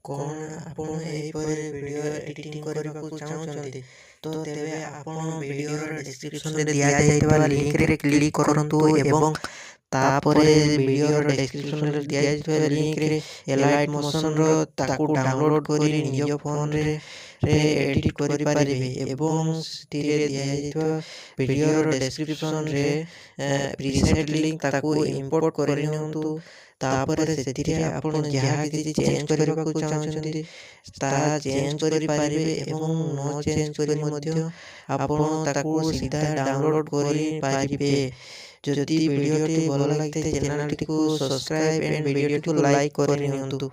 କ'ଣ ଆପଣ ଏହିପରି ଭିଡ଼ିଓ ଏଡିଟିଂ କରିବାକୁ ଚାହୁଁଛନ୍ତି? ତ ତେବେ ଆପଣ ଭିଡ଼ିଓର ଡେସ୍କ୍ରିପସନରେ ଦିଆଯାଇଥିବା ଲିଙ୍କରେ କ୍ଲିକ୍ କରନ୍ତୁ ଏବଂ ତାପରେ ଭିଡ଼ିଓର ଡେସ୍କ୍ରିପସନରେ ଦିଆଯାଇଥିବା ଲିଙ୍କରେ ଏଲାଇଟ୍ ମୋସନର ତାକୁ ଡାଉନଲୋଡ଼ କରି ନିଜ ଫୋନରେ ଏଡ଼ିଟ୍ କରିପାରିବେ ଏବଂ ସେଥିରେ ଦିଆଯାଇଥିବା ଭିଡ଼ିଓର ଡେସ୍କ୍ରିପସନରେ ପ୍ରିସେଟ୍ ଲିଙ୍କ ତାକୁ ଇମ୍ପୋର୍ଟ କରିନିଅନ୍ତୁ। ତାପରେ ସେଥିରେ ଆପଣ ଯାହା କିଛି ଚେଞ୍ଜ କରିବାକୁ ଚାହୁଁଛନ୍ତି ତାହା ଚେଞ୍ଜ କରିପାରିବେ ଏବଂ ନ ଚେଞ୍ଜ କରି ମଧ୍ୟ ଆପଣ ତାକୁ ସିଧା ଡାଉନଲୋଡ଼ କରିପାରିବେ। ଯଦି ଭିଡ଼ିଓଟି ଭଲ ଲାଗିଥାଏ ଚ୍ୟାନେଲଟିକୁ ସବସ୍କ୍ରାଇବ୍ ଏଣ୍ଡ ଭିଡ଼ିଓଟିକୁ ଲାଇକ୍ କରିନିଅନ୍ତୁ।